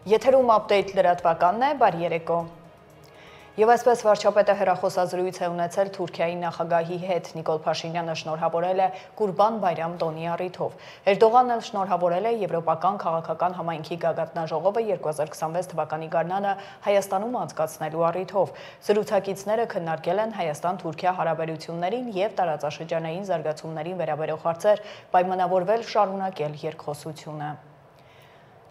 Եթերում ապդեյթ լրատվականն է, բարի երեկո։ Եվ այսպես վարչապետը հեռախոսազրույց է ունեցել Թուրքիայի նախագահի հետ։ Նիկոլ Փաշինյանը շնորհավորել է Կուրբան Բայրամ տոնի առիթով։ Էրդողանն էլ շնորհավորել է Եվրոպական քաղաքական համայնքի գագաթնաժողովը 2026 թվականի գարնանը Հայաստանում անցկացնելու առիթով։ Զրուցակիցները քննարկել են Հայաստան-Թուրքիա հարաբերություններին եւ տարածաշրջանային զարգացումներին վերաբերող հարցեր, պայմանավորվել շարունակել երկխոսությունը։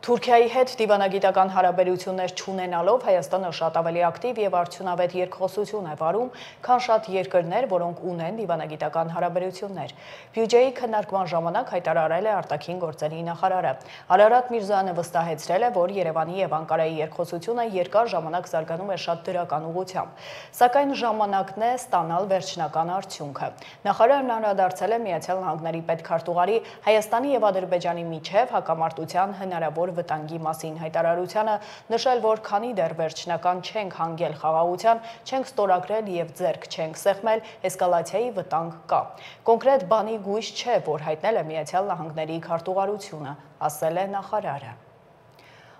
Թուրքիայի հետ դիվանագիտական հարաբերություններ չունենալով Հայաստանը շատ ավելի ակտիվ եւ արդյունավետ երկխոսություն է վարում, քան շատ երկրներ, որոնք ունեն դիվանագիտական հարաբերություններ։ Բյուջեի քննարկման ժամանակ հայտարարել է արտաքին գործերի նախարարը։ Արարատ Միրզոյանը վստահեցրել է, որ Երևանի եւ Անկարայի երկխոսությունը երկար ժամանակ զարգանում է շատ դրական ուղղությամբ։ Սակայն ժամանակն է ստանալ վերջնական արդյունքը։ Նախարարն անդրադարձել է Միացյալ Նահանգների պետքարտուղարի Հայաստանի եւ Ադրբեջանի միջև հակամարտության հնարավոր վտանգի մասին հայտարարությանը, նշել, որ քանի դեռ վերջնական չենք հանգել խաղաղության, չենք ստորագրել եւ ձեռք չենք սեղմել, էսկալացիայի վտանգ կա։ Կոնկրետ բանի գույս չէ, որ հայտնել է Միացյալ Նահանգների քարտուղարությունը, ասել է նախարարը։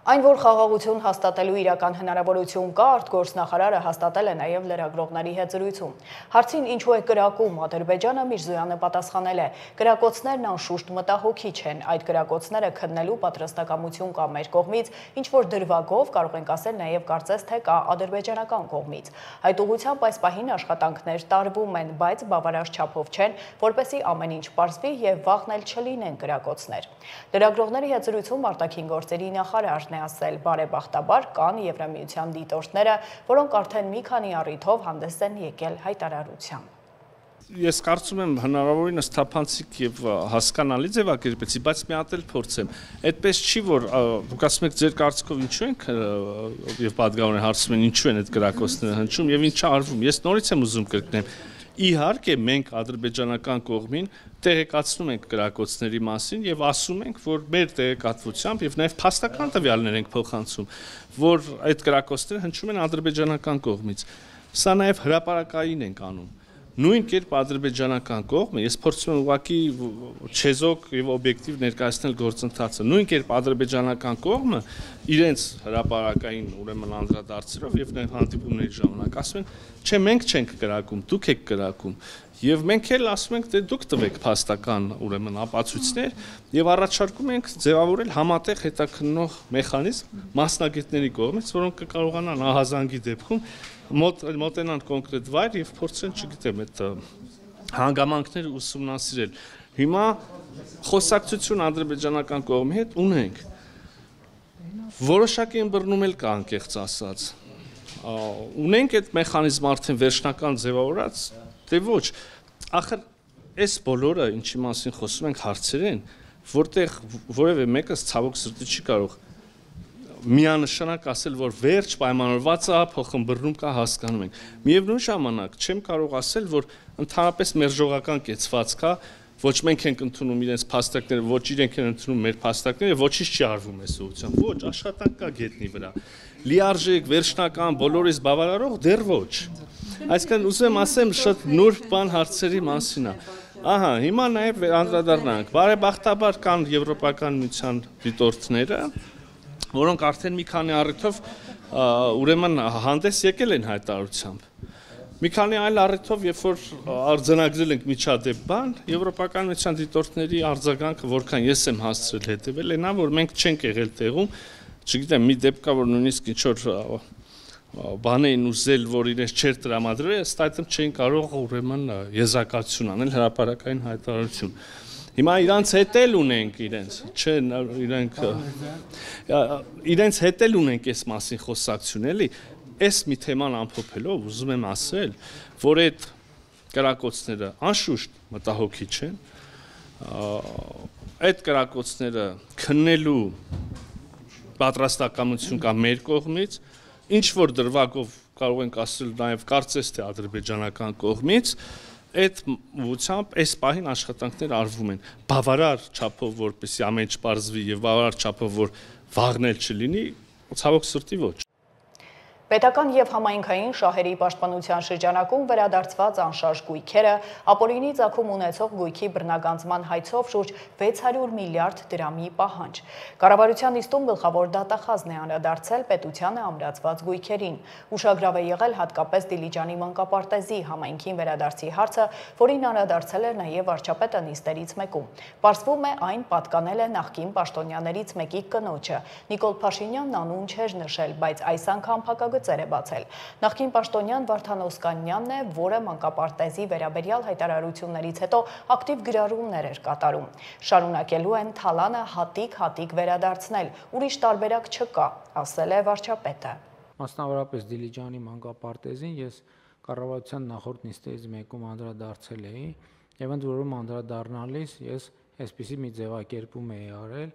Այն, որ խաղաղություն հաստատելու իրական հնարավորություն կա, արտգործնախարարը հաստատել է նաև լրագրողների հետ զրույցում։ Հարցին ինչու է կրակում Ադրբեջանը, Միրզոյանը պատասխանել է. կրակոցներն անշուշտ մտահոգիչ են, այդ կրակոցները քննելու պատրաստակամություն կա մեր կողմից, ինչ որ դրվագով կարող ենք ասել նաև կարծես թե կա ադրբեջանական կողմից։ Այդ ուղղությամբ այս պահին աշխատանքներ տարվում են, բայց բավարար չափով չեն, որպեսզի ամեն ինչ պարզվի եւ վաղն էլ չլինեն կրակոցներ։ Լրագրողների հետ զրույցում արտաքին գործերի նախարար է ասել, բարեբախտաբար կան Եվրամիության դիտորդները, որոնք արդեն մի քանի առիթով հանդես են եկել հայտարարությամբ։ Ես կարծում եմ հնարավորինս թափանցիկ եւ հասկանալի ձևակերպեցի, բայց մի հատ էլ փորձեմ։ Այդպես չի, որ դուք ասում եք ձեր կարծիքով ինչու ենք եւ պատգամավորները հարցում են ինչու են այդ կրակոցները հնչում եւ ինչա արվում։ Ես նորից եմ ուզում կրկնեմ։ Իհարկե մենք ադրբեջանական կողմին տեղեկացնում ենք կրակոցների մասին եւ ասում ենք, որ մեր տեղեկատվությամբ եւ նաեւ փաստական տվյալներ ենք փոխանցում, որ այդ կրակոցները հնչում են ադրբեջանական կողմից։ Սա նաեւ հրապարակային ենք անում։ Նույն կերպ ադրբեջանական կողմը, ես փորձում եմ ուղղակի չեզոք եւ օբյեկտիվ ներկայացնել գործընթացը։ Նույն կերպ ադրբեջանական կողմը իրենց հրապարակային ուրեմն անդրադարձերով եւ հանդիպումների ժամանակ ասում են, չէ, մենք չենք կրակում, դուք եք կրակում։ Եվ մենք էլ ասում ենք, դե դուք տվեք փաստական ուրեմն ապացույցներ եւ առաջարկում ենք ձևավորել համատեղ հետաքննող մեխանիզմ մասնագետների կողմից, որոնք կկարողանան ահազանգի դեպքում մոտենան կոնկրետ վայր եւ փորձեն, չգիտեմ, այդ հանգամանքները ուսումնասիրել։ Հիմա խոսակցություն ադրբեջանական կողմի հետ ունենք։ Որոշակի ըմբռնում էլ կա, անկեղծ ասած։ Ունենք այդ մեխանիզմը արդեն վերջնական ձևավորած, դե ոչ, ախր այս բոլորը, ինչի մասին խոսում ենք հարցեր են, որտեղ որևէ մեկը ցավոք սրտի չի կարող միանշանակ ասել, որ վերջ պայմանավորված է, փոխըմբռնում կա, հասկանում ենք։ Միևնույն ժամանակ չեմ կարող ասել, որ ընդհանրապես մերժողական կեցված կա, ոչ մենք ենք ընդունում իրենց փաստակները, ոչ իրենք են ընդունում մեր փաստակները, ոչինչ չի արվում այս ուղղությամբ։ Ոչ, աշխատանք կա գետնի վրա։ Լիարժեք, վերջնական, բոլորից բավարարող դեռ ոչ։ Այսինքն ուզում եմ ասեմ շատ նուրբ բան հարցերի մասին է։ Ահա, հիմա նաև անդրադառնանք։ Բարեբախտաբար կան Եվրոպական միության դիտորդները, որոնք արդեն մի քանի առիթով ուրեմն հանդես եկել են հայտարարությամբ։ Մի քանի այլ առիթով, երբ որ արձանագրել ենք միջադեպ բան, Եվրոպական միության դիտորդների արձագանքը, որքան ես եմ հասցրել հետևել, այնա, որ մենք չենք եղել տեղում, չգիտեմ, մի դեպք կա, որ նույնիսկ ինչ որ բան էին ուզել, որ իրենց չէր տրամադրել, ըստ այդմ չէին կարող ուրեմն եզրակացություն անել, հրապարակային հայտարարություն։ Հիմա իրանց հետ էլ ունենք իրենց, չէ, իրենց հետ էլ ունենք այս մասին խոսակցություն, էլի, այս մի թեման ամփոփելով ուզում եմ ասել, որ այդ կրակոցները անշուշտ մտահոգիչ են, այդ կրակոցները քննելու պատրաստակամություն կա մեր կողմից, ինչ որ դրվագով կարող ենք ասել նաև կարծես թե ադրբեջանական կողմից, այդ ուղղությամբ այս պահին աշխատանքներ արվում են բավարար չափով, որպեսզի ամեն ինչ պարզվի եւ բավարար չափով, որ վաղն էլ չլինի, ցավոք սրտի ոչ։ Պետական եւ համայնքային շահերի պաշտպանության շրջանակում վերադարձված անշարժ գույքերը ապօրինի ծագում ունեցող գույքի բռնագանձման հայցով շուրջ 600 միլիարդ դրամի պահանջ։ Կառավարության նիստում գլխավոր դատախազն է անդրադարձել պետությանը ամրացված գույքերին։ Ուշագրավ է եղել հատկապես Դիլիջանի մանկապարտեզի համայնքին վերադարձի հարցը, որին անդրադարձել էր նաեւ վարչապետը նիստերից մեկում։ Պարզվում է, այն պատկանել է նախկին պաշտոնյաներից մեկի կնոջը։ Նիկոլ Փաշինյանն անուն չէր նշել, բայց այս անգամ փակագծեր է բացել։ Նախկին պաշտոնյան Վարդան Օսկանյանն է, որը մանկապարտեզի վերաբերյալ հայտարարություններից հետո ակտիվ գրառումներ էր կատարում։ Շարունակելու են թալանը հատիկ վերադարձնել, ուրիշ տարբերակ չկա, ասել է վարչապետը։ Մասնավորապես Դիլիջանի մանկապարտեզին ես կառավարության նախորդ նիստերից մեկում անդրադարձել էի, եւ ընդ որում անդրադառնալիս ես այսպիսի մի ձևակերպում էի արել,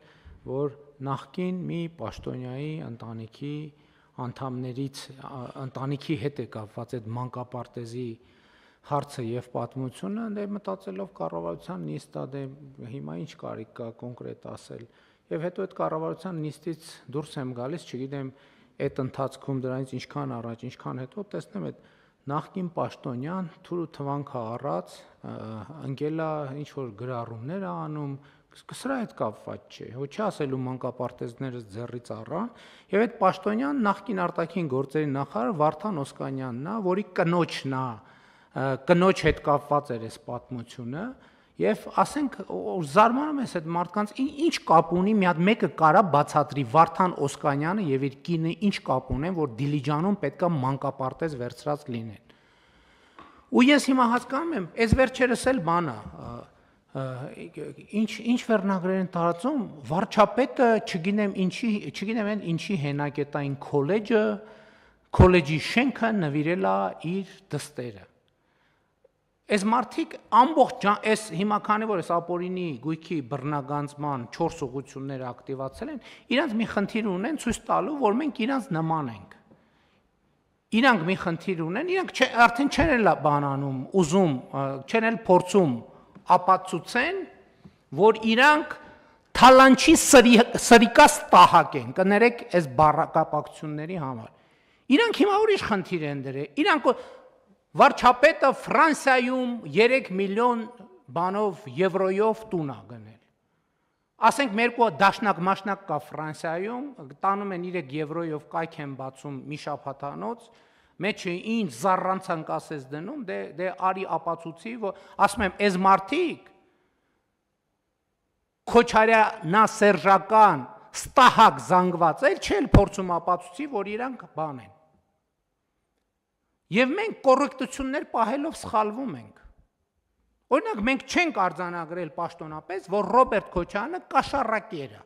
որ նախկին մի պաշտոնյայի ընտանիքի հետ է կապված այդ մանկապարտեզի հարցը եւ պատմությունը, դե մտածելով կառավարության նիստա, դե հիմա ինչ կարիք կա կոնկրետ ասել։ Եվ հետո այդ կառավարության նիստից դուրս եմ գալիս, չգիտեմ, այդ ընթացքում դրանից ինչքան առաջ, ինչքան հետո տեսնեմ այդ նախկին պաշտոնյան թուրը թվանքը առած ընկելա ինչ որ գրառումներ անում, սրա հետ կապված չէ, ոչ ասելու մանկապարտեզները ձեռից առան, եւ այդ պաշտոնյան նախկին արտաքին գործերի նախարար Վարդան Օսկանյանն է, որի կնոջն է, կնոջ հետ կապված էր այս պատմությունը, եւ ասենք զարմանում ես այդ մարդկանց ինչ կապ ունի, մի հատ մեկը կարա բացատրի Վարդան Օսկանյանը եւ իր կինը ինչ կապ ունեն, որ Դիլիջանում պետքա մանկապարտեզ վերցրած լինեն։ Ու ես հիմա հասկանում եմ, այս վերջերս էլ բան է, ինչ վերնագրեր են տարածում, վարչապետը չգիտեմ ինչի հենակետային քոլեջի շենքը նվիրել է իր դստերը։ Այս մարդիկ ամբողջ այս հիմա քանի որ այս ապօրինի գույքի բռնագանձման 4 ուղղությունները ակտիվացել են, իրանք մի խնդիր ունեն ցույց տալու, որ մենք իրանք նման ենք։ Իրանք մի խնդիր ունեն, իրանք արդեն չեն էլ բանանում, ուզում, չեն էլ փորձում ապացուցեն, որ իրանք թալանչի սրիկա ստահակ են, կներեք այս բառակապակցությունների համար։ Իրանք հիմա ուրիշ խնդիր են դրել, իրանք վարչապետը Ֆրանսիայում 3 միլիոն բանով եվրոյով տուն է գնել։ Ասենք մերկու դաշնակ մաշնակ կա Ֆրանսիայում, տանում են 3 եվրոյով կայք են բացում մի շաբաթանոց, մեջը ինչ զառանցանք ասես դնում, դե արի ապացուցի, որ ասում եմ, այս մարդիկ Քոչարյանա սերժական ստահակ զանգված էլ չել փորձում ապացուցի, որ իրանք բան են։ Եվ մենք կոռեկտություններ պահելով սխալվում ենք։ Օրինակ մենք չենք արձանագրել պաշտոնապես, որ Ռոբերտ Քոչարյանը կաշառակեր է։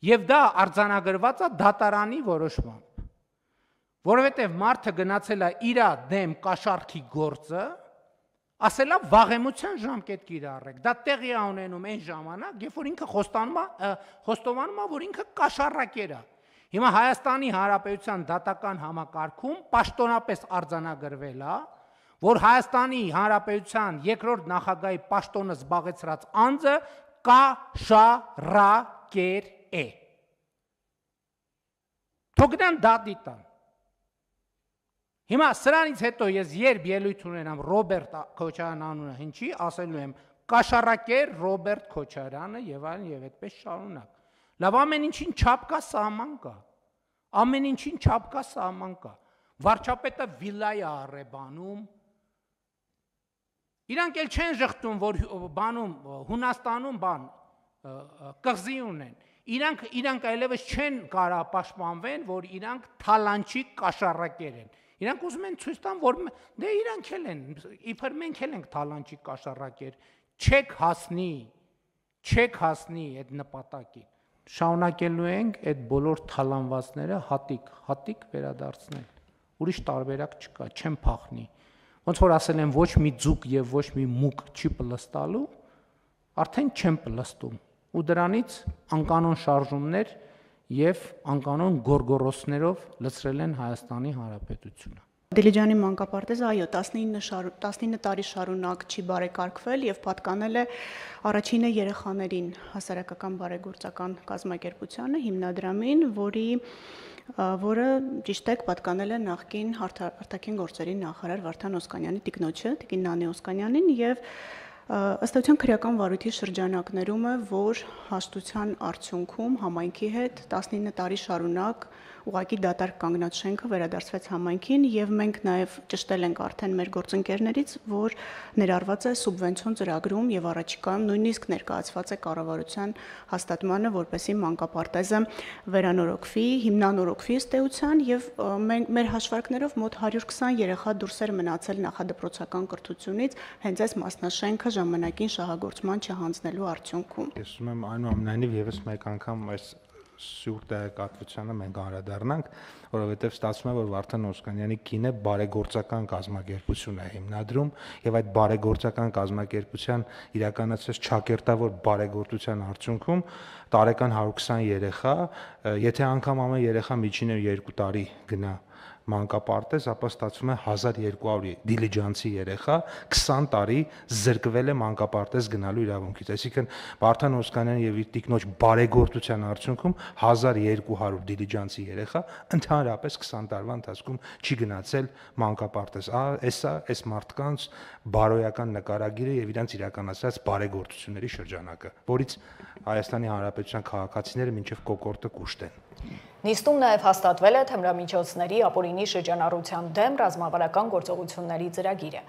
Եվ դա արձանագրված է դատարանի որոշմամբ։ Որովհետև մարդը գնացել է իր դեմ կաշառքի գործը, ասել է վաղեմության ժամկետ կիրառեք։ Դա տեղի է ունենում այն ժամանակ, երբ որ ինքը խոստովանում է, որ ինքը կաշառակեր է։ Հիմա Հայաստանի Հանրապետության դատական համակարգում պաշտոնապես արձանագրվել է, որ Հայաստանի Հանրապետության երկրորդ նախագահի պաշտոնը զբաղեցրած անձը կաշառակեր է։ Թողնան դատի տան։ Հիմա սրանից հետո ես երբ ելույթ ունենամ Ռոբերտ Քոչարյան անունը հնչի, ասելու եմ կաշառակեր Ռոբերտ Քոչարյանը եւ այլն եւ այդպես շարունակ։ Լավ, ամեն ինչին չափ կա, սահման կա։ Ամեն ինչին չափ կա, սահման կա։ Վարչապետը վիլայ է առեբանում։ Իրանք էլ չեն ժխտում, որ բանում Հունաստանում բան կղզի ունեն։ Իրանք այլևս չեն կարա պաշտպանվեն, որ իրանք թալանչի կաշառակեր են։ Իրանք ուզում են ցույց տան, որ դե իրանք էլ են, իբր մենք էլ ենք թալանչի կաշառակեր։ Չեք հասնի այդ նպատակին։ Շարունակելու ենք այդ բոլոր թալանվածները հատիկ վերադարձնել։ Ուրիշ տարբերակ չկա, չեմ փախնի։ Ոնց որ ասել են ոչ մի ձուկ եւ ոչ մի մուկ չի պլստալու, արդեն չեմ պլստում։ Ու դրանից անկանոն շարժումներ եւ անկանոն գորգորոսներով լցրել են Հայաստանի Հանրապետությունը։ Դիլիջանի մանկապարտեզը այո 19 տարի շարունակ չի բարեկարգվել եւ պատկանել է առաջինը երեխաներին հասարակական բարեգործական կազմակերպությանը հիմնադրամին, որը ճիշտ է պատկանել է նախկին արտաքին գործերի նախարար Վարդան Օսկանյանի տիկնոջը, տիկին Նանե Օսկանյանին եւ ըստ էության քրեական վարույթի շրջանակներում է, որ հաշտության արդյունքում համայնքի հետ 19 տարի շարունակ ուղղակի դատարկ կանգնած շենքը վերադարձվեց համայնքին եւ մենք նաեւ ճշտել ենք արդեն մեր գործընկերներից, որ ներառված է սուբվենցիոն ծրագրում եւ առաջիկայում նույնիսկ ներկայացված է կառավարության հաստատմանը, որպեսզի մանկապարտեզը վերանորոգվի, հիմնանորոգվի ըստ էության եւ մեր հաշվարկներով մոտ 120 երեխա դուրսեր մնացել նախադպրոցական կրթությունից հենց այս մասնաշենքը ժամանակին շահագործման չհանձնելու արդյունքում։ Ես ուզում եմ այնուամենայնիվ եւս մեկ անգամ այս սուր տեղեկատվությանը մենք անդրադառնանք, որովհետև ստացվում է, որ Վարդան Օսկանյանի կինը բարեգործական կազմակերպություն է հիմնադրում եւ այդ բարեգործական կազմակերպության իրականացած ճակերտավոր բարեգործության արդյունքում տարեկան 120 երեխա, եթե անգամ ամեն երեխա միջինը 2 տարի գնա մանկապարտեզ, ապա ստացվում է 1200 դիլիջանցի երեխա 20 տարի զրկվել է մանկապարտեզ գնալու իրավունքից։ Այսինքն Վարդան Օսկանյանի եւ իր տիկնոջ բարեգործության արդյունքում 1200 դիլիջանցի երեխա ընդհանրապես 20 տարվա ընթացքում չի գնացել մանկապարտեզ։ Այս մարդկանց բարոյական նկարագիրը եւ իրանց իրականացած բարեգործությունների շրջանակը, որից Հայաստանի Հանրապետության քաղաքացիները մինչեւ կոկորտը կուշտեն։ Նիստում նաև հաստատվել է թմրամիջոցների ապօրինի շրջանառության դեմ ռազմավարական գործողությունների ծրագիրը։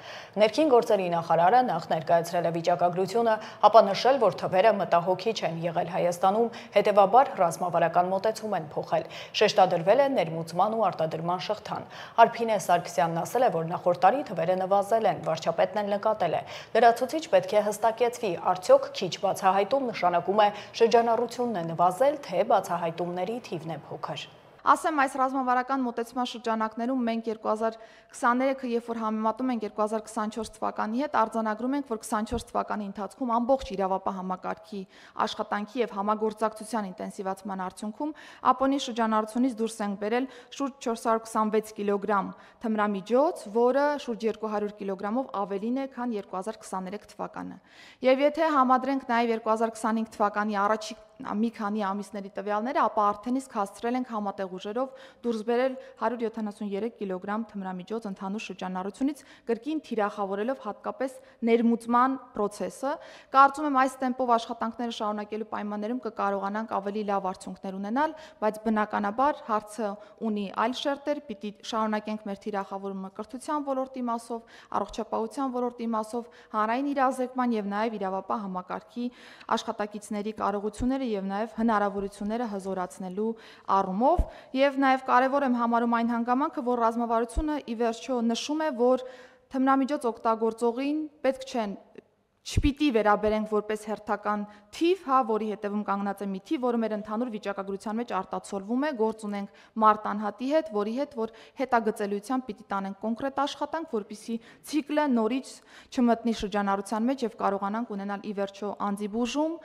Ներքին գործերի նախարարը նախ ներկայացրել է վիճակագրությունը, ապա նշել, որ թվերը մտահոգիչ են եղել Հայաստանում, հետևաբար ռազմավարական մոտեցում են փոխել։ Շեշտադրվել է ներմուծման ու արտադրման շղթան։ Արփինե Սարգսյանն ասել է, որ նախորդ տարի թվերը նվազել են, վարչապետն էլ նկատել է։ Լրացուցիչ պետք է հստակեցվի, արդյոք քիչ բացահայտում նշանակում է շրջանառությունն է նվազել, թե բացահայտումների թիվն է փոքր։ Ասեմ, այս ռազմավարական մոտեցման շրջանակներում մենք 2023-ը, երբ որ համեմատում ենք 2024 թվականի հետ, արձանագրում ենք, որ 24 թվականի ընթացքում ամբողջ իրավապահ համակարգի աշխատանքի եւ համագործակցության ինտենսիվացման արդյունքում ապօրինի շրջանառությունից դուրս ենք բերել շուրջ 426 կիլոգրամ թմրամիջոց, որը շուրջ 200 կիլոգրամով ավելին է, քան 2023 թվականը։ Եվ եթե համադրենք նաեւ 2025 թվականի առաջին մի քանի ամիսների տվյալները, ապա արդեն իսկ հասցրել ենք համատեղ ուժերով դուրս բերել 173 կիլոգրամ թմրամիջոց ընդհանուր շրջանառությունից, կրկին թիրախավորելով հատկապես ներմուծման process-ը։ Կարծում եմ այս տեմպով աշխատանքները շարունակելու պայմաններում կկարողանանք ավելի լավ արդյունքներ ունենալ, բայց բնականաբար հարցը ունի այլ շերտեր, պիտի շարունակենք մեր թիրախավորումը կրթության ոլորտի մասով, առողջապահության ոլորտի մասով, հանրային իրազեկման եւ նաեւ իրավապահ համակարգի աշխատակիցների կարողությունները եւ նաեւ հնարավորությունները հզորացնելու առումով եւ նաեւ կարեւոր եմ համարում այն հանգամանքը, որ ռազմավարությունը ի վերջո նշում է, որ թմրամիջոց օգտագործողին պետք չպիտի վերաբերենք որպես հերթական թիվ, որի հետևում կանգնած է մի թիվ, որը մեր ընդհանուր վիճակագրության մեջ արտացոլվում է, գործ ունենք մարտ անհատի հետ, որի հետ որ հետագծելիության պիտի տանենք կոնկրետ աշխատանք, որպեսզի ցիկլը նորից չմտնի շրջանառության մեջ եւ կարողանանք ունենալ ի վերջո անձի բուժում,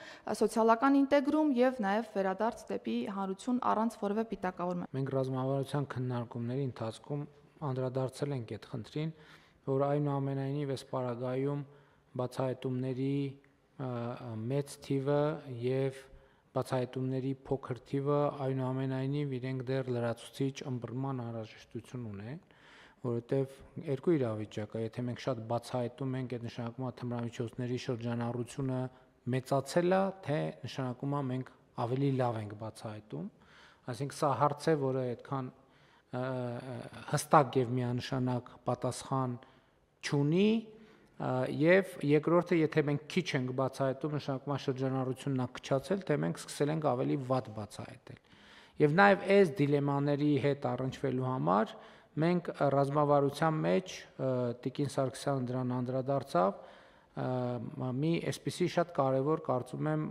սոցիալական ինտեգրում եւ նաեւ վերադարձ դեպի հանրություն առանց որևէ պիտակավորում։ Մենք ռազմավարության քննարկումների ընթացքում անդրադարձել ենք այդ խնդրին, որ այնուամենայնիվ այս պարագայում բացահայտումների մեծ թիվը եւ բացահայտումների փոքր թիվը այնուամենայնիվ իրենք դեռ լրացուցիչ ըմբռնման անհրաժեշտություն ունեն, որովհետեւ երկու իրավիճակ է, եթե մենք շատ բացահայտում ենք, այդ նշանակում է թմրամիջոցների շրջանառությունը մեծացել է, թե նշանակում է մենք ավելի լավ ենք բացահայտում, այսինքն սա հարց է, որը այդքան հստակ եւ միանշանակ պատասխան չունի։ Եվ երկրորդը, եթե մենք քիչ ենք բացահայտում, նշանակում է շրջանառությունն է քչացել, թե մենք սկսել ենք ավելի վատ բացահայտել։ Եվ նաև այս դիլեմաների հետ առնչվելու համար մենք ռազմավարության մեջ Տիկին Սարգսյանը դրան անդրադարձավ, մի այսպիսի շատ կարևոր, կարծում եմ,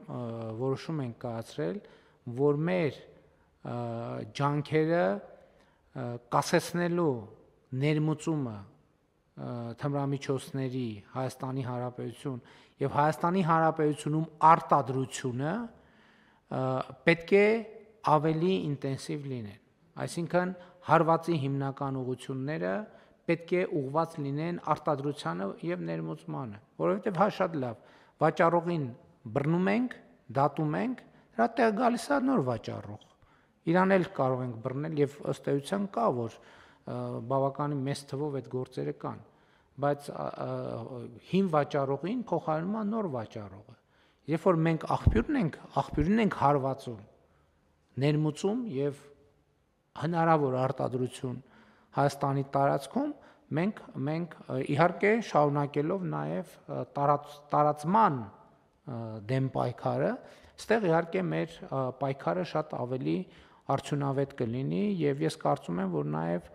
որոշում ենք կայացրել, որ մեր ջանքերը կասեցնելու ներմուծումը թմրամիջոցների Հայաստանի Հանրապետություն եւ Հայաստանի Հանրապետությունում արտադրությունը պետք է ավելի ինտենսիվ լինեն, այսինքն հարվածի հիմնական ուղղությունները պետք է ուղղված լինեն արտադրությանը եւ ներմուծմանը, որովհետեւ հա շատ լավ, վաճառողին բռնում ենք, դատում ենք, դրա տեղ գալիս է նոր վաճառող։ Իրան էլ կարող ենք բռնել եւ ըստ էության կա, որ բավականին մեծ թվով այդ գործերը կան, բայց հին վաճառողին փոխարինում է նոր վաճառողը։ Երբ որ մենք աղբյուրին ենք հարվածում, ներմուծում եւ հնարավոր արտադրություն Հայաստանի տարածքում մենք իհարկե շարունակելով նաեւ տարածման դեմ պայքարը, այստեղ իհարկե մեր պայքարը շատ ավելի արդյունավետ կլինի եւ ես կարծում եմ, որ նաեւ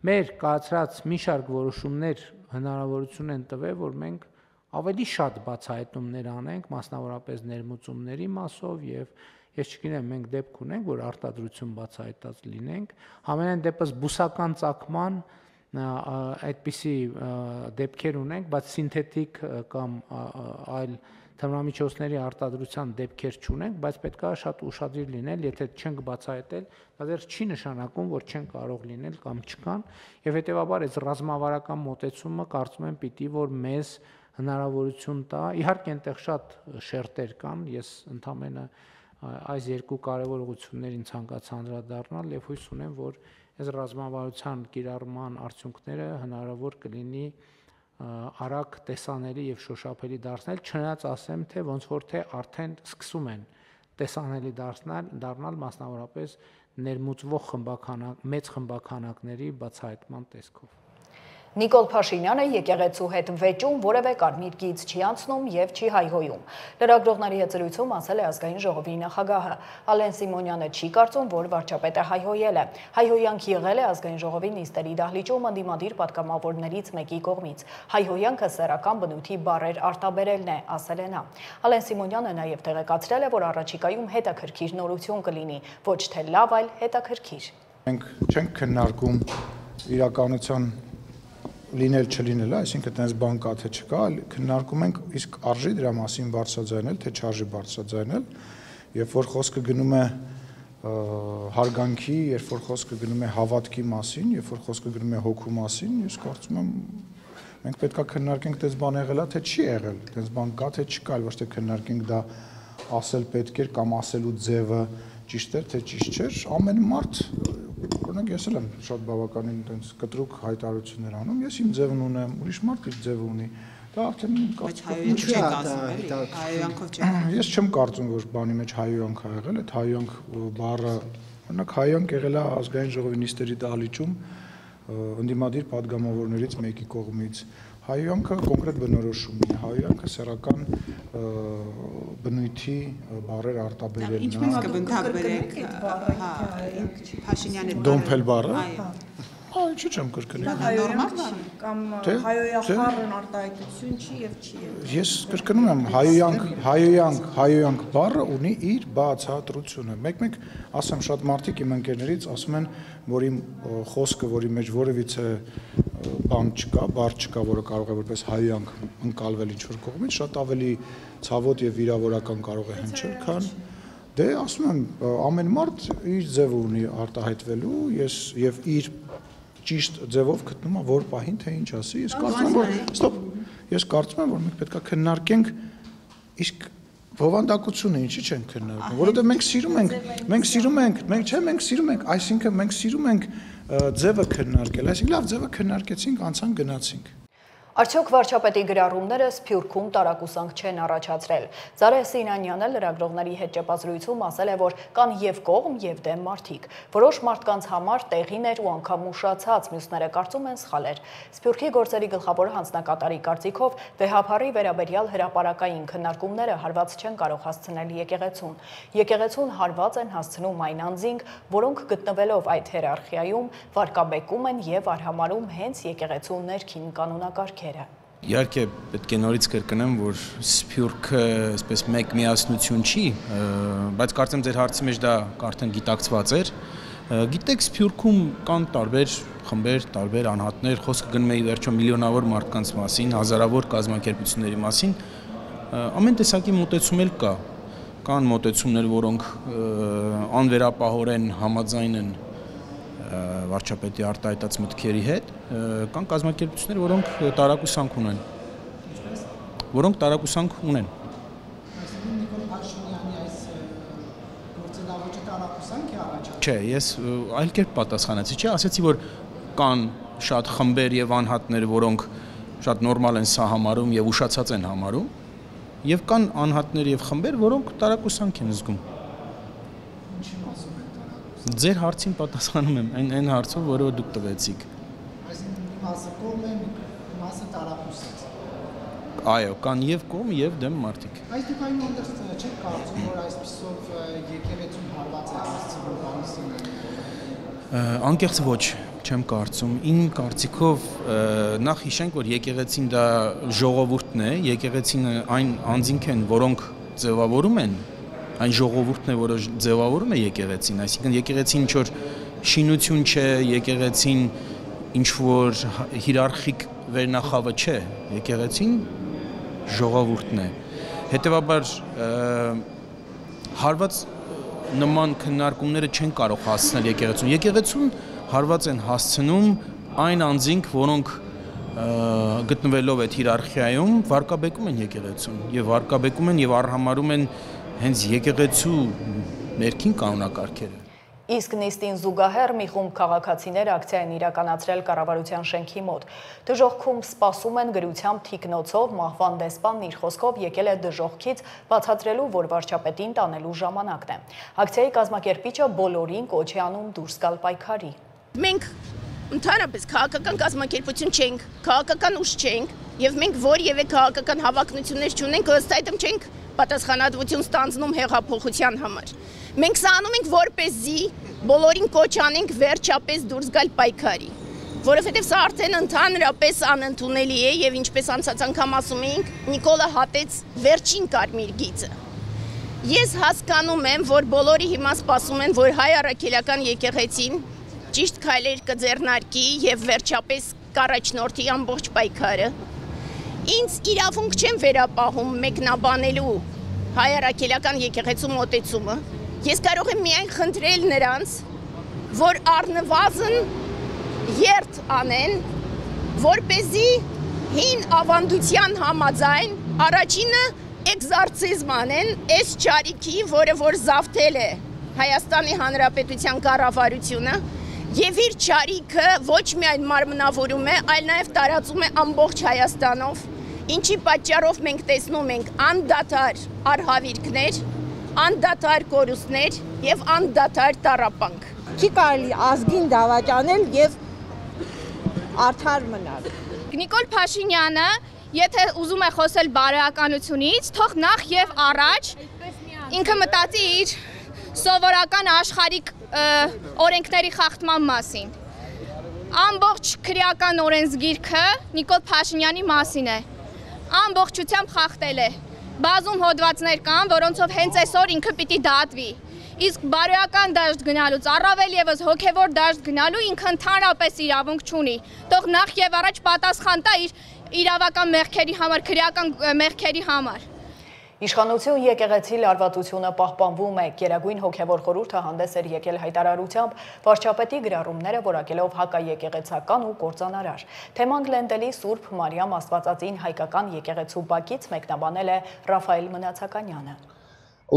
մեր կայացրած մի շարք որոշումներ հնարավորություն են տվել, որ մենք ավելի շատ բացահայտումներ անենք, մասնավորապես ներմուծումների մասով եւ ես չգիտեմ, մենք դեպք ունենք, որ արտադրություն բացահայտած լինենք, համենայն դեպս բուսական ծագման այդպիսի դեպքեր ունենք, բայց սինթետիկ կամ այլ թմրամիջոցների արտադրության դեպքեր չունենք, բայց պետք է շատ ուշադիր լինել, եթե չենք բացահայտել, դա դեռ չի նշանակում, որ չեն կարող լինել կամ չկան, եւ հետեւաբար այս ռազմավարական մոտեցումը կարծում եմ պիտի որ մեզ հնարավորություն տա, իհարկե այնտեղ շատ շերտեր կան, ես ընդամենը այս երկու կարևոր ուղղություններին ցանկացա անդրադառնալ եւ հույս ունեմ, որ այս ռազմավարության կիրառման արդյունքները հնարավոր կլինի արագ տեսանելի եւ շոշափելի դարձնել, չնայած ասեմ, թե ոնց որ թե արդեն սկսում են տեսանելի դառնալ մասնավորապես ներմուծվող մեծ խմբականակների բացահայտման տեսքով։ Նիկոլ Փաշինյանը եկեղեցու հետ վեճում որևէ կարմիր գիծ չի անցնում եւ չի հայհոյում։ Լրագրողների հետ զրույցում ասել է ազգային ժողովի նախագահը։ Ալեն Սիմոնյանը չի կարծում, որ վարչապետը հայհոյել է։ Հայհոյանք եղել է ազգային ժողովի նիստերի դահլիճում ընդդիմադիր պատգամավորներից մեկի կողմից։ Հայհոյանքը սեռական բնույթի բառեր արտաբերելն է, ասել է նա։ Ալեն Սիմոնյանը նաեւ տեղեկացրել է, որ առաջիկայում հետաքրքիր նորություն կլինի, ոչ թե լավ, այլ հետաքրքիր։ Մենք չենք քննարկում իրականության լինել չլինել, այսինքն այդպես բան կա թե չկա, քննարկում ենք իսկ արժի դրա մասին բարձրաձայնել, թե չարժի բարձրաձայնել, երբ որ խոսքը գնում է հարգանքի, երբ որ խոսքը գնում է հավատքի մասին, երբ որ խոսքը գնում է հոգու մասին, ես կարծում եմ մենք պետք է քննարկենք այդպես բան եղել է, թե չի եղել, այդպես բան կա թե չկա, ոչ թե քննարկենք դա ասել պետք էր կամ ասելու ձևը ճիշտ էր թե ճիշտ չէր, ամեն մարդ օրինակ ես էլ եմ շատ բավականին այդպես կտրուկ հայտարարություններ անում, ես իմ ձևն ունեմ, ուրիշ մարդ իր ձևը ունի, դա արդեն ես չեմ կարծում, որ բանի մեջ հայոյանք ա եղել, այդ հայոյանք բառը, օրինակ հայոյանք եղել է ազգային ժողովի նիստերի դահլիճում ընդդիմադիր պատգամավորներից մեկի կողմից, հայոյանքը կոնկրետ բնորոշում է, հայոյանքը սեռական բնույթի բառեր արտաբերելն է։ Ինչպես կբնթաբերեք Փաշինյանի դոմփել բառը։ Ինչի՞ չեմ կրկնել։ նորմալ կամ հայոյախառն արտահայտություն չի եւ չի։ Ես կրկնում եմ, հայոյանք բառը ունի իր բացատրությունը։ Մեկ-մեկ ասեմ, շատ մարդիկ իմ ընկերներից ասում են, որ իմ խոսքը, որի մեջ որևիցե բան չկա, բառ չկա, որը կարող է որպես հայոյանք ընկալվել ինչ-որ կողմից, շատ ավելի ցավոտ եւ վիրավորական կարող է հնչել, քան դե ասում եմ, ամեն մարդ իր ձևը ունի արտահայտվելու, եւ իր ճիշտ ձևով գտնում է որ պահին թե ինչ ասի, ես կարծում եմ, որ մենք պետք է քննարկենք իսկ բովանդակությունը ինչի չենք քննարկում, որովհետև մենք սիրում ենք, այսինքն մենք սիրում ենք ձևը քննարկել, այսինքն լավ ձևը քննարկեցինք, անցանք գնացինք։ Արդյոք վարչապետի գրառումները Սփյուռքում տարակուսանք չեն առաջացրել։ Զարե Սինանյանը լրագրողների հետ ճեպազրույցում ասել է, որ կան եւ կողմ եւ դեմ մարդիկ։ Որոշ մարդկանց համար տեղին էր ու անգամ ուշացած, մյուսները կարծում են սխալ էր։ Սփյուռքի գործերի գլխավոր հանձնակատարի կարծիքով վեհապարի վերաբերյալ հրապարակային քննարկումները հարված չեն կարող հասցնել եկեղեցուն։ Եկեղեցուն հարված են հասցնում այն անձինք, որոնք գտնվելով այդ հիերարխիայում վարկաբեկում են եւ արհամարում հենց եկեղեցու ներքին կանոնակարգ։ Իհարկե պետք է նորից կրկնեմ, որ Սփյուռքը այսպես մեկ միասնություն չի, բայց կարծեմ ձեր հարցի մեջ դա արդեն գիտակցված էր։ Գիտեք, Սփյուռքում կան տարբեր խմբեր, տարբեր անհատներ, խոսքը գնում է ի վերջո միլիոնավոր մարդկանց մասին, հազարավոր կազմակերպությունների մասին, ամեն տեսակի մոտեցում էլ կա։ Կան մոտեցումներ, որոնք անվերապահորեն համաձայն են վարչապետի արտահայտած մտքերի հետ, կան կազմակերպություններ, որոնք տարակուսանք ունեն։ Որոնք տարակուսանք ունեն։ Այսինքն Նիկոլ Փաշինյանի այս գործելավոճը տարակուսանք է առաջացնում։ Չէ, ես այլ կերպ պատասխանեցի, չէ, ասացի, որ կան շատ խմբեր եւ անհատներ, որոնք շատ նորմալ են սա համարում եւ ուշացած են համարում, եւ կան անհատներ եւ խմբեր, որոնք տարակուսանք են զգում։ Ինչի մասում են տարակուսանք։ Ձեր հարցին պատասխանում եմ, այն հարցով, որը դուք տվեցիք։ Այսինքն մի մասը կողմ է, մի մասը տարակուսած։ Այո, կան եւ կողմ եւ դեմ մարդիկ։ Այս դուք այնուհանդերձ չեք կարծում, որ այսպիսով եկեղեցուն հարված է հասցնում բանսին։ Անկեղծ ոչ, չեմ կարծում։ Իմ կարծիքով նախ հիշենք, որ եկեղեցին դա ժողովուրդն է, եկեղեցին այն անձինք են, որոնք ձևավորում են, այն ժողովուրդն է, որը ձևավորում է եկեղեցին, այսինքն եկեղեցին ինչ որ շինություն չէ, եկեղեցին ինչ որ հիերարխիկ վերնախավը չէ, եկեղեցին ժողովուրդն է։ Հետևաբար հարված նման քննարկումները չեն կարող հասցնել եկեղեցուն։ Եկեղեցուն հարված են հասցնում այն անձինք, որոնք գտնվելով այդ հիերարխիայում վարկաբեկում են եկեղեցուն եւ վարկաբեկում են եւ արհամարում են հենց եկեղեցու ներքին կանոնակարգերը։ Իսկ նիստին զուգահեռ մի խումբ քաղաքացիներ ակցիա են իրականացրել կառավարության շենքի մոտ։ Դժոխքում սպասում են գրությամբ թիկնոցով, մահվան դեսպանն իր խոսքով եկել է դժոխքից բացատրելու, որ վարչապետին տանելու ժամանակն է։ Ակցիայի կազմակերպիչը բոլորին կոչ է անում դուրս գալ պայքարի։ Մենք ընդհանրապես քաղաքական կազմակերպություն չենք, քաղաքական ուժ չենք, եւ մենք որևէ քաղաքական հավակնություններ չունենք, ըստ այդմ չենք պատասխանատվություն ստանձնում հեղափոխության համար։ Մենք սա անում ենք որպեսզի բոլորին կոչ անենք վերջապես դուրս գալ պայքարի, որովհետև սա արդեն ընդհանրապես անընդունելի է եւ ինչպես անցած անգամ ասում էինք, Նիկոլը հատեց վերջին կարմիր գիծը։ Ես հասկանում եմ, որ բոլորի հիմա սպասում են, որ հայ առաքելական եկեղեցին ճիշտ քայլեր կձեռնարկի եւ վերջապես կառաջնորդի ամբողջ պայքարը։ Ինձ իրավունք չեմ վերապահում մեկնաբանելու հայ առաքելական եկեղեցու մոտեցումը։ Ես կարող եմ միայն խնդրել նրանց, որ առնվազն երթ անեն, որպեսզի հին ավանդության համաձայն առաջինը էքզորցիզմ անեն այս ճարիքի, որը որ զավթել է Հայաստանի Հանրապետության կառավարությունը, եւ իր ճարիքը ոչ միայն մարմնավորում է, այլ նաեւ տարածում է ամբողջ Հայաստանով, ինչի պատճառով մենք տեսնում ենք անդադար արհավիրքներ, անդադար կորուստներ եւ անդադար տառապանք։ Չի կարելի ազգին դավաճանել եւ արդար մնալ։ Նիկոլ Փաշինյանը, եթե ուզում է խոսել բարոյականությունից, թող նախ եւ առաջ ինքը մտածի իր սովորական աշխարհիկ օրենքների խախտման մասին։ Ամբողջ քրեական օրենսգիրքը Նիկոլ Փաշինյանի մասին է։ Ամբողջությամբ խախտել է։ Բազում հոդվածներ կան, որոնցով հենց այսօր ինքը պիտի դատվի։ Իսկ բարոյական դաշտ գնալուց առավել եւս հոգեվոր դաշտ գնալու ինքը ընդհանրապես իրավունք չունի։ Թող նախ եւ առաջ պատասխան տա իր իրավական մեղքերի համար, քրեական մեղքերի համար։ Իշխանություն եկեղեցի լարվածությունը պահպանվում է, Գերագույն հոգևոր խորհուրդը հանդես էր եկել հայտարարությամբ վարչապետի գրառումները որակելով հակաեկեղեցական ու կործանարար։ Թեման գլենդելի Սուրբ Մարիամ Աստվածածին հայկական եկեղեցու բակից մեկնաբանել է Ռաֆայել Մնացականյանը։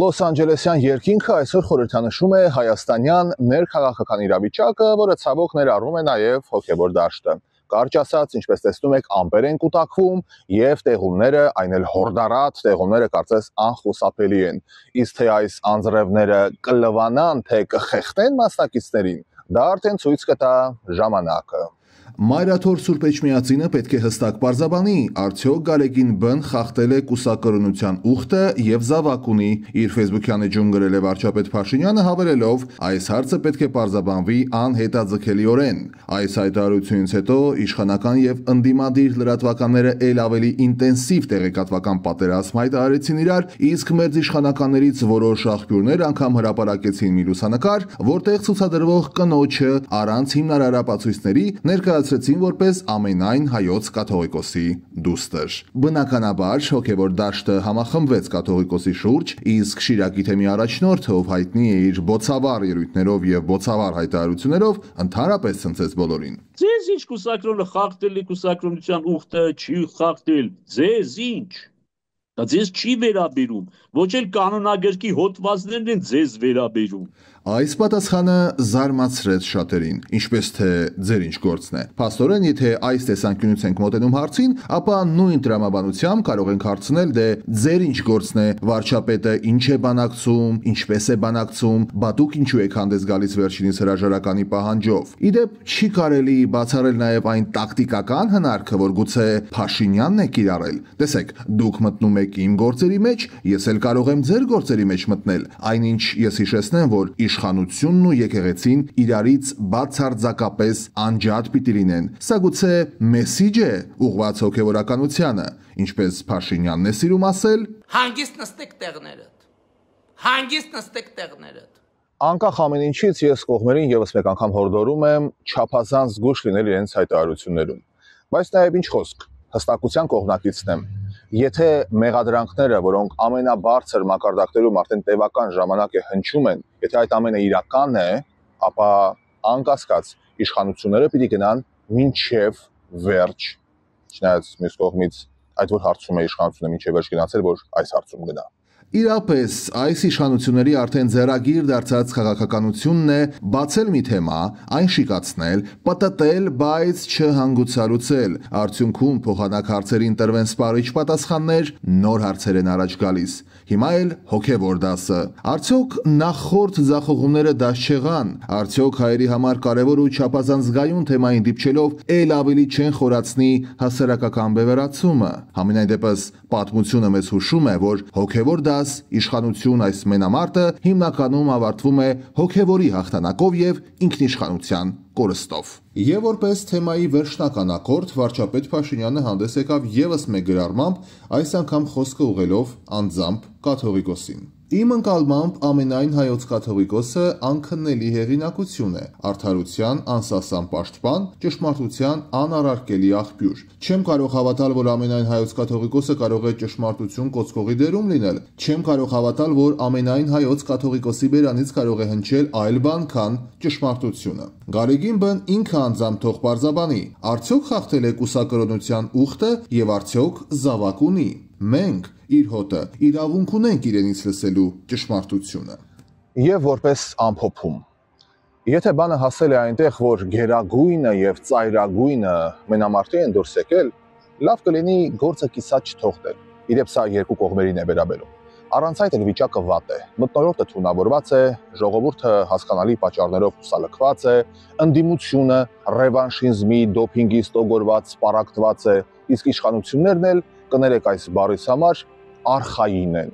Լոս Անջելեսյան երկինքը այսօր խորհրդանշում է հայաստանյան ներքաղաքական իրավիճակը, որը ցավոք ներառում է նաև հոգևոր դաշտը։ Կարճ ասած, ինչպես տեսնում եք, ամպեր են կուտակվում եւ տեղումները, այն էլ հորդարատ տեղումները կարծես անխուսափելի են։ Իսկ թե այս անձրևները կլվանան, թե կխեղդեն մասնակիցներին, դա արդեն ցույց կտա ժամանակը։ Մայրաթոր Սուրբ Էջմիածինը պետք է հստակ պարզաբանի, արդյոք Գալեգին Բ-ն խախտել է կուսակրոնության ուխտը եւ զավակ ունի։ Իր ֆեյսբուքյան էջում գրել է վարչապետ Փաշինյանը հավելելով, այս հարցը պետք է պարզաբանվի անհետաձգելիորեն։ Այս հայտարարությունից հետո իշխանական եւ ընդդիմադիր լրատվականները ել ավելի ինտենսիվ տեղեկատվական պատերազմ հայտարարեցին իրար, իսկ մերձ իշխանականներից որոշ աղբյուրներ անգամ հրապարակեցին մի լուսանկար, որտեղ ցուցադրվող կնոջը առանց հիմնարար ապացույցների ներկայացրել ներկայացրեցին որպես ամենայն հայոց կաթողիկոսի դուստր։ Բնականաբար հոգևոր դաշտը համախմբվեց կաթողիկոսի շուրջ, իսկ Շիրակի թեմի առաջնորդը, ով հայտնի է իր բոցավառ ելույթներով եւ բոցավառ հայտարարություններով, ընդհանրապես ցնցեց բոլորին։ Ձեզ ինչ կուսակրոնը խախտել է կուսակրոնության ուխտը, չի խախտել, ձեզ ինչ։ Դա ձեզ չի վերաբերում, ոչ էլ կանոնագրքի հոդվածներն են ձեզ վերաբերում։ Այս պատասխանը զարմացրեց շատերին, ինչպես թե ձեր ինչ գործն է։ Փաստորեն, եթե այս տեսանկյունից ենք մոտենում հարցին, ապա նույն տրամաբանությամբ կարող ենք հարցնել, դե ձեր ինչ գործն է, վարչապետը ինչ է բանակցում, ինչպես է բանակցում, բատուկ ինչու եք հանդես գալիս վերջինիս հրաժարականի պահանջով։ Իդեպ չի կարելի բացառել նաև այն տակտիկական հնարքը, որ գուցե Փաշինյանն է կիրառել։ Տեսեք, դուք մտնում եք իմ գործերի մեջ, ես էլ կարող եմ ձեր գործերի մեջ մտնել։ Այնինչ ես հիշեցնեմ, որ իշխանությունն ու եկեղեցին իրարից բացարձակապես անջատ պիտի լինեն։ Սա գուցե մեսիջ է ուղղված հոգևորականությանը, ինչպես Փաշինյանն է սիրում ասել. հանգիստ նստեք տեղներդ։ Հանգիստ նստեք տեղներդ։ Անկախ ամեն ինչից ես կողմերին եւս մեկ անգամ հորդորում եմ չափազանց զգուշ լինել իրենց հայտարարություններում։ Բայց նաեւ ինչ խոսք, հստակության կողմնակիցն եմ։ Եթե մեղադրանքները, որոնք ամենաբարձր մակարդակներում արդեն տևական ժամանակ է հնչում են, եթե այդ ամենը իրական է, ապա անկասկած իշխանությունները պիտի գնան մինչև վերջ, չնայած մյուս կողմից այդ որ հարցում է իշխանությունը մինչև վերջ գնացել, որ այս հարցում գնա։ Իրապես, այս իշխանությունների արդեն ձեռագիր դարձած քաղաքականությունն է բացել մի թեմա, այն շիկացնել, պտտել, բայց չհանգուցալուծել։ Արդյունքում փոխանակ հարցերին տրվեն սպառիչ պատասխաններ, նոր հարցեր են առաջ գալիս։ Հիմա էլ հոգևոր դասը։ Արդյոք նախորդ ձախողումները դաս չեղան։ Արդյոք հայերի համար կարևոր ու չափազանց զգայուն թեմային դիպչելով ել ավելի չեն խորացնի հասարակական բևեռացումը։ Համենայն դեպս պատմությունը մեզ հուշում է, որ հոգևոր դաս իշխանություն այս մենամարտը հիմնականում ավարտվում է հոգևորի հաղթանակով եւ ինքնիշխանության կորստով։ Եվ որպես թեմայի վերջնական ակորդ վարչապետ Փաշինյանը հանդես եկավ եւս մեկ գրառմամբ, այս անգամ խոսքը ուղղելով անձամբ կաթողիկոսին։ Իմ ընկալմամբ ամենայն հայոց կաթողիկոսը անքննելի հեղինակություն է, արդարության անսասան պաշտպան, ճշմարտության անառարկելի աղբյուր։ Չեմ կարող հավատալ, որ ամենայն հայոց կաթողիկոսը կարող է ճշմարտություն կոծկողի դերում լինել։ Չեմ կարող հավատալ, որ ամենայն հայոց կաթողիկոսի բերանից կարող է հնչել այլ բան, քան ճշմարտությունը։ Գարեգին բն ինքը անձամբ թող պարզաբանի, արդյոք խախտել է կուսակրոնության ուխտը եւ արդյոք զավակ ունի։ Մենք իր հոտը իրավունք ունենք իրենից լսելու ճշմարտությունը։ Եվ որպես ամփոփում, եթե բանը հասել է այնտեղ, որ գերագույնը եւ ծայրագույնը մենամարտի են դուրս եկել, լավ կլինի գործը կիսած չթողնել։ Իդեպ սա երկու կողմերին է վերաբերում։ Առանց այդ էլ վիճակը վատ է։ Մթնոլորտը թունավորված է, ժողովուրդը հասկանալի պատճառներով հուսալքված է, ընդդիմությունը ռևանշիզմի, դոփինգի ստոգորված, սպառակտված է, իսկ իշխանություններն էլ կներեք այս բառից համար արխային են։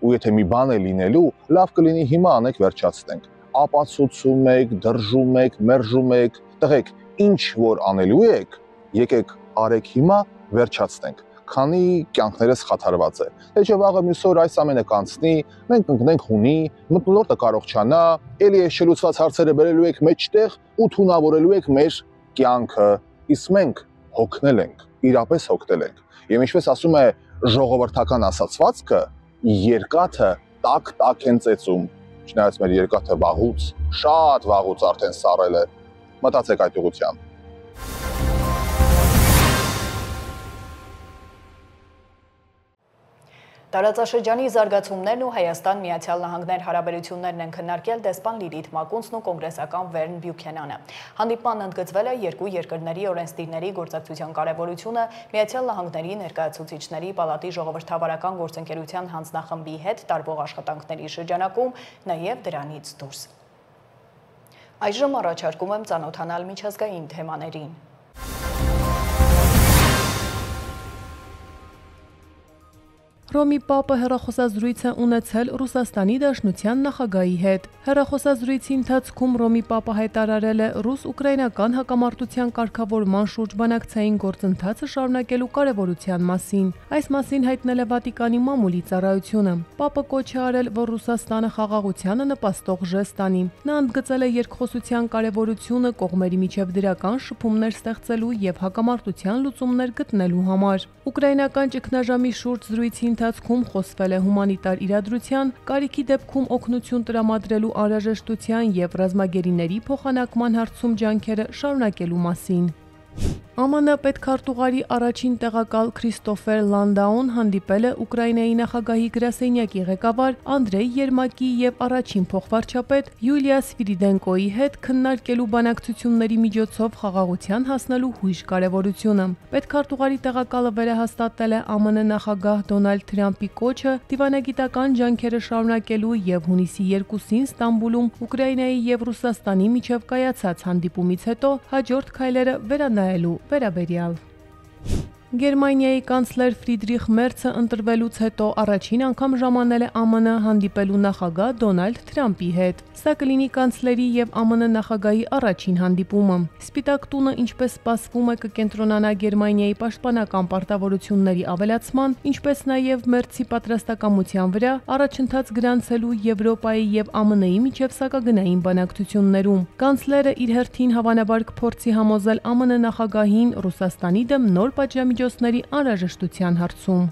Ու եթե մի բան է լինելու, լավ կլինի հիմա անեք վերջացնենք։ Ապացուցում եք, դրժում եք, մերժում եք, տղեկ, ինչ որ անելու եք, եկեք արեք հիմա, վերջացնենք, քանի կյանքներս խաթարված է։ Թե չէ վաղը մյուս օր այս ամենը կանցնի, մենք կընկնենք հունի, մթնոլորտը կարողանա, էլի այս չլուծված հարցերը բերելու եք մեջտեղ ու թունավորելու եք մեր կյանքը, իսկ մենք հոգնել ենք, իրապես հոգնել ենք։ Եվ ինչպես ասում է ժողովրդական ասացվածքը, երկաթը տակ են ծեծում, չնայած մեր երկաթը վաղուց, շատ վաղուց արդեն սառել է։ Մտածեք այդ ուղղությամբ։ Տարածաշրջանի զարգացումներն ու Հայաստան Միացյալ Նահանգներ հարաբերություններն են քննարկել դեսպան Լիլիթ Մակունցն ու կոնգրեսական Վերն Բյուքենանը։ Հանդիպման ընդգծվել է երկու երկրների օրենսդիրների գործակցության կարևորությունը, Միացյալ Նահանգների ներկայացուցիչների պալատի ժողովրդավարական գործընկերության հանձնախմբի հետ տարվող աշխատանքների շրջանակում, նաև դրանից դուրս։ Այժմ առաջարկում եմ ծանոթանալ միջազգային թեմաներին։ Ռոմի Պապը հեռախոսազրույց է ունեցել Ռուսաստանի Դաշնության նախագահի հետ։ Հեռախոսազրույցի ընթացքում Ռոմի Պապը հայտարարել է ռուս-ուկրաինական հակամարտության կարգավորման շուրջ բանակցային գործընթացը շարունակելու կարևորության մասին։ Այս մասին հայտնել է Վատիկանի մամուլի ծառայությունը։ Պապը կոչ է արել, որ Ռուսաստանը խաղաղությանը նպաստող ժեստ անի։ Նա ընդգծել է երկխոսության կարևորությունը կողմերի միջև դրական շփումներ ստեղծելու եւ հակամարտության լուծումներ գտնելու համար։ Ուկրաինական ճգնաժամի շուրջ զրույցի ընթացքում խոսվել է հումանիտար իրադրության, կարիքի դեպքում օգնություն տրամադրելու անհրաժեշտության եւ ռազմագերիների փոխանակման հարցում ջանքերը շարունակելու մասին։ ԱՄՆ պետքարտուղարի առաջին տեղակալ Քրիստոֆեր Լանդաուն հանդիպել է Ուկրաինայի նախագահի գրասենյակի ղեկավար Անդրեյ Երմակի եւ առաջին փոխվարչապետ Յուլիա Սվիրիդենկոյի հետ քննարկելու բանակցությունների միջոցով խաղաղության հասնելու հույժ կարևորությունը։ Պետքարտուղարի տեղակալը վերահաստատել է ԱՄՆ նախագահ Դոնալդ Թրամփի կոչը դիվանագիտական ջանքերը շարունակելու եւ հունիսի 2-ին Ստամբուլում Ուկրաինայի եւ Ռուսաստանի միջև կայացած հանդիպումից հետո հաջորդ քայլերը վերանայելու վերաբերյալ։ Գերմանիայի կանցլեր Ֆրիդրիխ Մերցը ընտրվելուց հետո առաջին անգամ ժամանել է ԱՄՆ հանդիպելու նախագահ Դոնալդ Թրամփի հետ։ Սա կլինի կանցլերի եւ ԱՄՆ նախագահի առաջին հանդիպումը։ Սպիտակ տունը, ինչպես սպասվում է, կկենտրոնանա Գերմանիայի պաշտպանական պարտավորությունների ավելացման, ինչպես նաեւ Մերցի պատրաստակամության վրա առաջընթաց գրանցելու Եվրոպայի եւ ԱՄՆ-ի միջև սակագնային բանակցություններում։ Կանցլերը իր հերթին հավանաբար կփորձի համոզել ԱՄՆ նախագահին Ռուսաստանի դեմ նոր պատժամիջոցների անհրաժեշտության հարցում։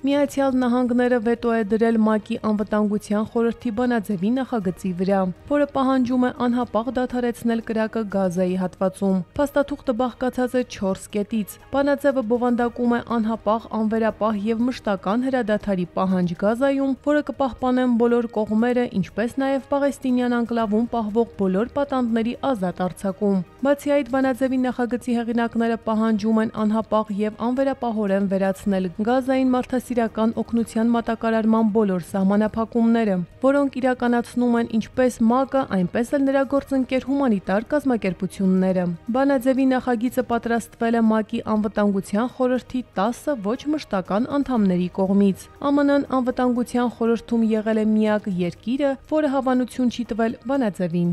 Միացյալ Նահանգները վետո է դրել ՄԱԿ-ի անվտանգության խորհրդի բանաձևի նախագծի վրա, որը պահանջում է անհապաղ դադարեցնել կրակը Գազայի հատվածում։ Փաստաթուղթը բաղկացած է 4 կետից։ Բանաձևը բովանդակում է անհապաղ, անվերապահ եւ մշտական հրադադարի պահանջ Գազայում, որը կպահպանեն բոլոր կողմերը, ինչպես նաեւ Պաղեստինյան անկլավում պահվող բոլոր պատանդների ազատ արձակում։ Բացի այդ, բանաձևի նախագծի հեղինակները պահանջում են անհապաղ եւ անվերապահորեն վերացնել Գազային մարդասիրական օգնության մատակարարման բոլոր սահմանափակումները, որոնք իրականացնում են ինչպես ՄԱԿ-ը, այնպես էլ նրա գործընկեր հումանիտար կազմակերպությունները։ Բանաձևի նախագիծը պատրաստվել է ՄԱԿ-ի անվտանգության խորհրդի 10 ոչ մշտական անդամների կողմից։ ԱՄՆ-ն անվտանգության խորհրդում եղել է միակ երկիրը, որը հավանություն չի տվել բանաձևին։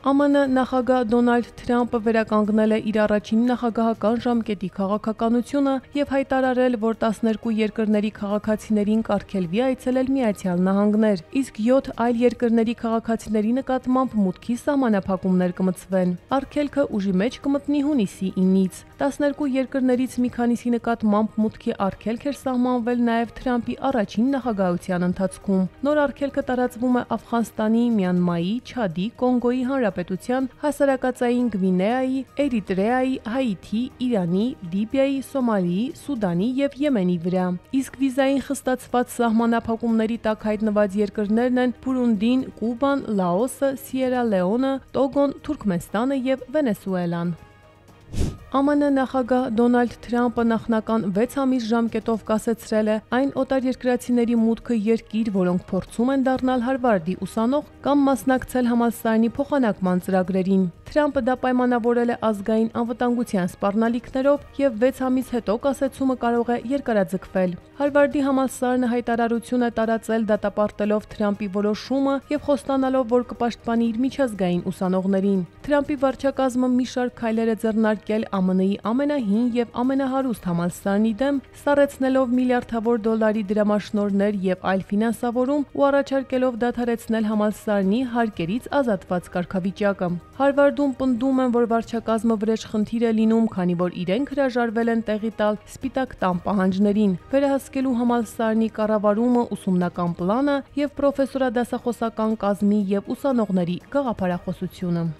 ԱՄՆ նախագահ Դոնալդ Թրամփը վերականգնել է իր առաջին նախագահական ժամկետի քաղաքականությունը եւ հայտարարել, որ 12 երկրների քաղաքացիներին կարգելվի այցելել Միացյալ Նահանգներ, իսկ 7 այլ երկրների քաղաքացիների նկատմամբ մուտքի սահմանափակումներ կմտցվեն։ Արգելքը ուժի մեջ կմտնի հունիսի 9-ից։ 12 երկրներից մի քանիսի նկատմամբ մուտքի արգելք էր սահմանվել նաեւ Թրամփի առաջին նախագահության ընթացքում։ Նոր արգելքը տարածվում է Աֆղանստանի, Մյանմարի, Չադի, Կոնգոյի Հանրապետության, Հասարակածային Գվինեայի, Էրիտրեայի, Հայիթի, Իրանի, Լիբիայի, Սոմալիի, Սուդանի եւ Եմենի վրա։ Իսկ վիզային խստացված սահմանափակումների տակ հայտնված երկրներն են Բուրունդին, Կուբան, Լաոսը, Սիերա Լեոնը, Տոգոն, Թուրքմենստանը եւ Վենեսուելան։ ԱՄՆ նախագահ Դոնալդ Թրամփը նախնական 6 ամիս ժամկետով կասեցրել է այն օտարերկրացիների մուտքը երկիր, որոնք փորձում են դառնալ Հարվարդի ուսանող կամ մասնակցել համալսարանի փոխանակման ծրագրերին։ Թրամփը դա պայմանավորել է ազգային անվտանգության սպառնալիքներով եւ 6 ամիս հետո կասեցումը կարող է երկարաձգվել։ Հարվարդի համալսարանը հայտարարություն է տարածել դատապարտելով Թրամփի որոշումը եւ խոստանալով, որ կպաշտպանի իր միջազգային ուսանողներին։ Թրամփի վարչակազմը մի շարք քայլեր է ձեռնարկել ԱՄՆ-ի ամենահին եւ ամենահարուստ համալսարանի դեմ, սառեցնելով միլիարդավոր դոլարի դրամաշնորհներ եւ այլ ֆինանսավորում ու առաջարկելով դադարեցնել համալսարանի հարկերից ազատված կարգավիճակը։ Հարվարդում պնդում են, որ վարչակազմը վրեժխնդիր է լինում, քանի որ իրենք հրաժարվել են տեղի տալ Սպիտակ տան պահանջներին, վերահսկելու համալսարանի կառավարումը, ուսումնական պլանը եւ պրոֆեսորադասախոսական կազմի եւ ուսանողների գաղափարախոսությունը։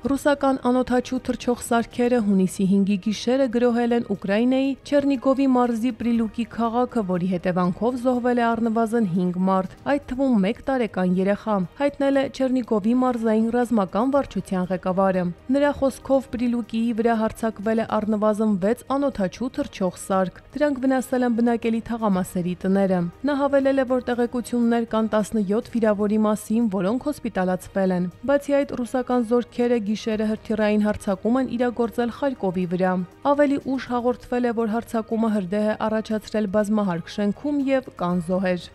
Ռուսական անօդաչու թռչող սարքերը հունիսի 5-ի գիշերը գրոհել են Ուկրաինայի Չեռնիգովի մարզի Պրիլուկի քաղաքը, որի հետևանքով զոհվել է առնվազն 5 մարդ, այդ թվում 1 տարեկան երեխա, հայտնել է Չեռնիգովի մարզային ռազմական վարչության ղեկավարը։ Նրա խոսքով Պրիլուկիի վրա հարձակվել է առնվազն 6 անօդաչու թռչող սարք։ Դրանք վնասել են բնակելի թաղամասերի տները։ Նա հավելել է, որ տեղեկություններ կան 17 վիրավորի մասին, որոնք հոսպիտալացվել են։ Բացի այդ, ռուսական զորքերը գիշերը հրթիռային հարձակում են իրագործել Խարկովի վրա։ Ավելի ուշ հաղորդվել է, որ հարձակումը հրդեհ է առաջացրել բազմահարկ շենքում եւ կան զոհեր։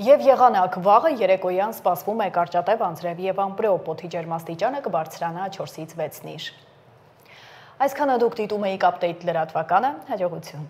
Եվ եղանակ վաղը երեկոյան սպասվում է կարճատև անձրև եւ ամպրոպ, օդի ջերմաստիճանը կբարձրանա 4-ից 6-ից։ Այսքանը դուք դիտում էիք Update լրատվականը, հաջողություն։